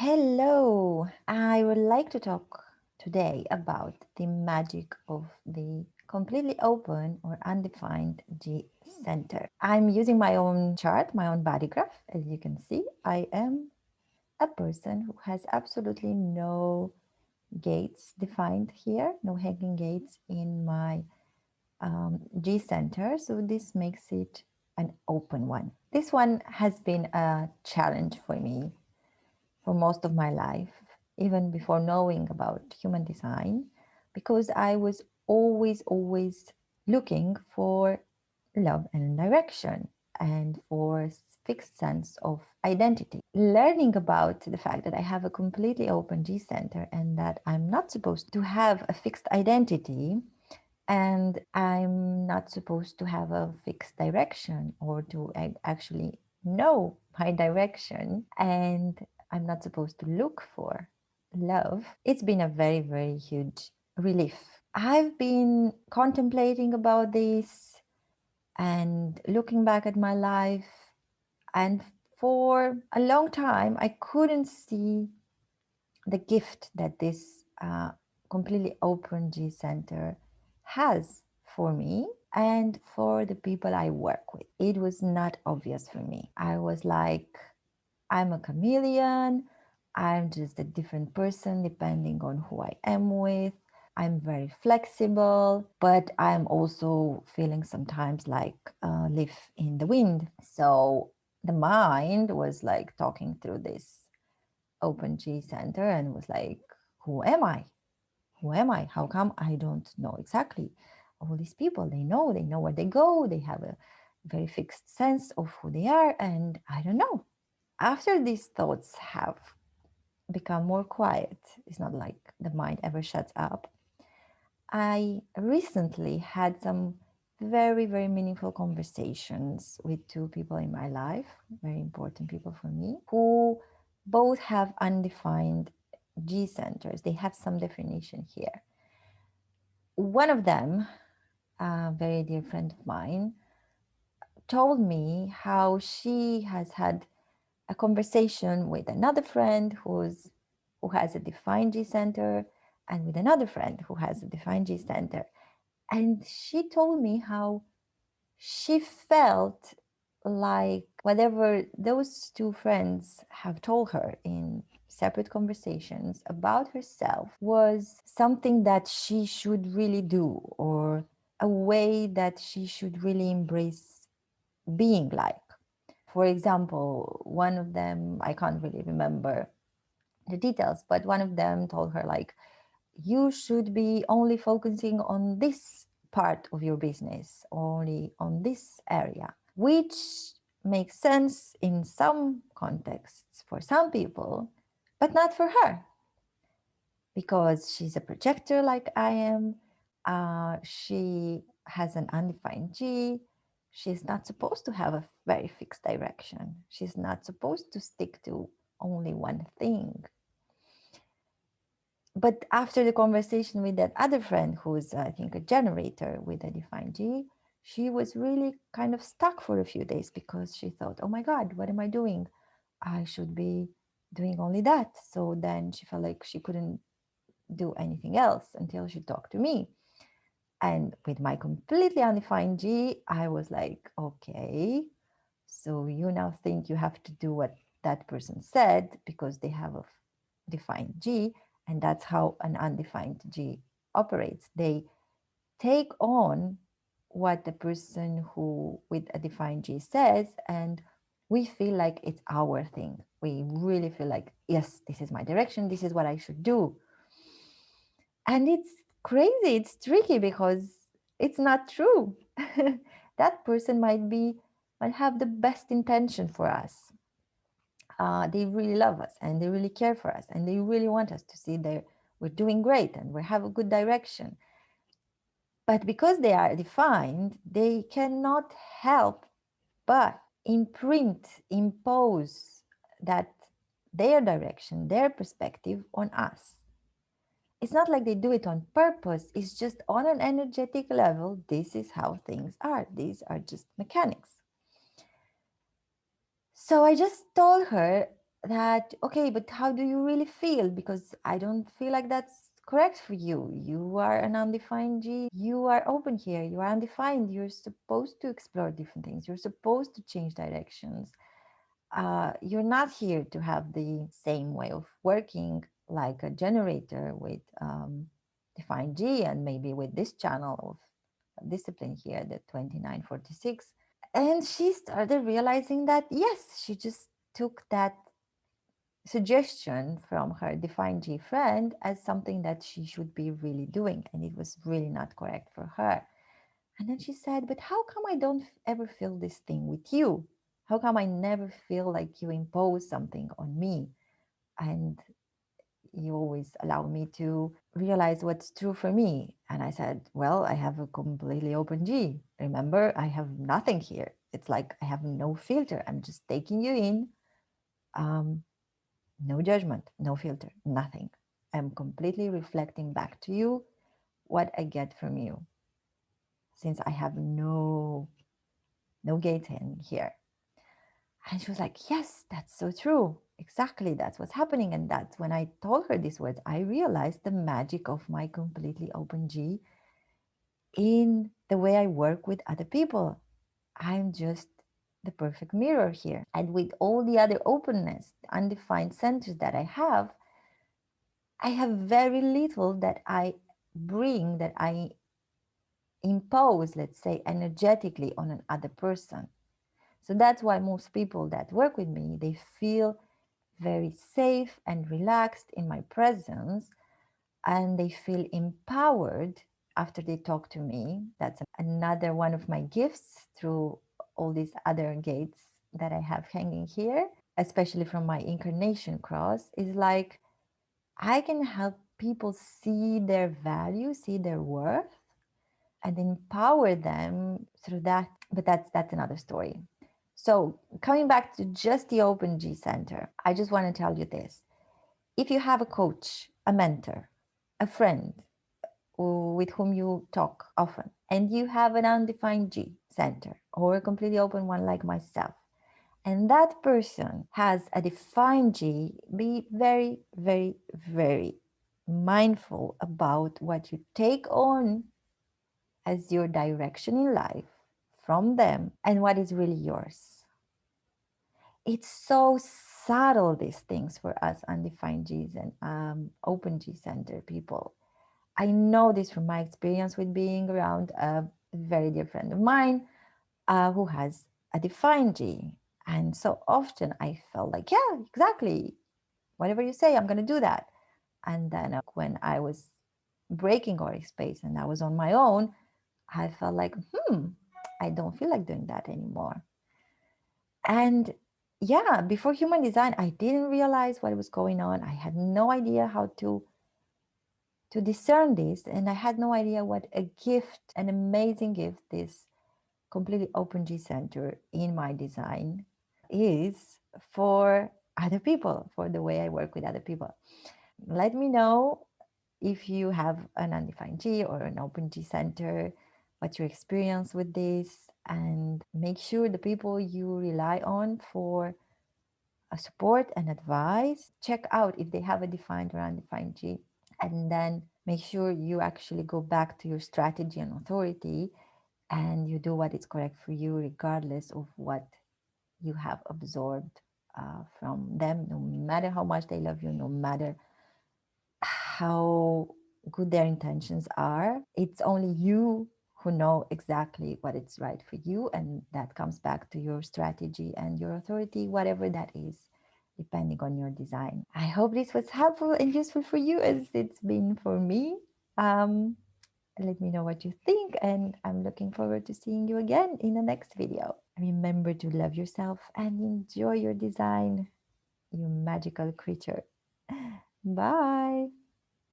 Hello, I would like to talk today about the magic of the completely open or undefined G center. I'm using my own chart, my own body graph. As you can see, I am a person who has absolutely no gates defined here, no hanging gates in my G center. So this makes it an open one. This one has been a challenge for me for most of my life, even before knowing about human design, because I was always looking for love and direction and for a fixed sense of identity. Learning about the fact that I have a completely open G center and that I'm not supposed to have a fixed identity and I'm not supposed to have a fixed direction or to actually know my direction, and I'm not supposed to look for love. It's been a very huge relief. I've been contemplating about this and looking back at my life, and for a long time I couldn't see the gift that this completely open G center has for me and for the people I work with. It was not obvious for me. I was like, I'm a chameleon. I'm just a different person depending on who I am with. I'm very flexible, but I'm also feeling sometimes like a leaf in the wind. So the mind was like talking through this open G center and was like, who am I? Who am I? How come I don't know exactly? All these people, they know where they go. They have a very fixed sense of who they are. And I don't know. After these thoughts have become more quiet, it's not like the mind ever shuts up. I recently had some very meaningful conversations with two people in my life, very important people for me, who both have undefined G centers. They have some definition here. One of them, a very dear friend of mine, told me how she has had a conversation with another friend who has a defined G center and with another friend who has a defined G center. And she told me how she felt like whatever those two friends have told her in separate conversations about herself was something that she should really do, or a way that she should really embrace being like. For example, one of them, I can't really remember the details, but one of them told her, like, you should be only focusing on this part of your business, only on this area, which makes sense in some contexts for some people, but not for her, because she's a projector like I am. She has an undefined G. She's not supposed to have a very fixed direction. She's not supposed to stick to only one thing. But after the conversation with that other friend, who's, I think, a generator with a defined G, she was really kind of stuck for a few days because she thought, oh my God, what am I doing? I should be doing only that. So then she felt like she couldn't do anything else until she talked to me. And with my completely undefined G, I was like, okay, so you now think you have to do what that person said because they have a defined G, and that's how an undefined G operates. They take on what the person who with a defined G says, and we feel like it's our thing. We really feel like, yes, this is my direction, this is what I should do. And it's crazy, it's tricky because it's not true. That person might have the best intention for us. They really love us and they really care for us and they really want us to see that we're doing great and we have a good direction. But because they are defined, they cannot help but impose that their direction, their perspective on us. It's not like they do it on purpose. It's just on an energetic level. This is how things are. These are just mechanics. So I just told her that, okay, but how do you really feel? Because I don't feel like that's correct for you. You are an undefined G. You are open here. You are undefined. You're supposed to explore different things. You're supposed to change directions. You're not here to have the same way of working like a generator with defined G and maybe with this channel of discipline here, the 2946. And she started realizing that, yes, she just took that suggestion from her defined G friend as something that she should be really doing, and it was really not correct for her. And then she said, but how come I don't ever feel this thing with you? How come I never feel like you impose something on me? And you always allow me to realize what's true for me. And I said, well, I have a completely open G. Remember, I have nothing here. It's like I have no filter. I'm just taking you in. Um, no judgment, no filter, nothing. I'm completely reflecting back to you what I get from you, since I have no gate in here. And she was like, yes, that's so true. Exactly, that's what's happening. And that's when I told her these words, I realized the magic of my completely open G in the way I work with other people. I'm just the perfect mirror here. And with all the other openness, undefined centers that I have very little that I bring, that I impose, let's say, energetically on another person. So that's why most people that work with me, they feel very safe and relaxed in my presence, and they feel empowered after they talk to me. That's another one of my gifts through all these other gates that I have hanging here, especially from my incarnation cross, is like I can help people see their value, see their worth, and empower them through that. But that's another story. So coming back to just the Open G Center, I just want to tell you this. If you have a coach, a mentor, a friend with whom you talk often, and you have an undefined G center or a completely open one like myself, and that person has a defined G, be very, very, very mindful about what you take on as your direction in life from them and what is really yours. It's so subtle, these things, for us undefined Gs and open G center people. I know this from my experience with being around a very dear friend of mine who has a defined G. And so often I felt like, yeah, exactly. Whatever you say, I'm going to do that. And then when I was breaking our space and I was on my own, I felt like, I don't feel like doing that anymore. And yeah, before human design, I didn't realize what was going on. I had no idea how to discern this, and I had no idea what a gift, an amazing gift, this completely open G center in my design is for other people, for the way I work with other people. Let me know if you have an undefined G or an open G center, what's your experience with this, and make sure the people you rely on for support and advice, check out if they have a defined or undefined G, and then make sure you actually go back to your strategy and authority and you do what is correct for you, regardless of what you have absorbed from them, no matter how much they love you, no matter how good their intentions are. It's only you who know exactly what is right for you, and that comes back to your strategy and your authority, whatever that is, depending on your design. I hope this was helpful and useful for you as it's been for me. Um, Let me know what you think, and I'm looking forward to seeing you again in the next video. Remember to love yourself and enjoy your design, you magical creature. Bye.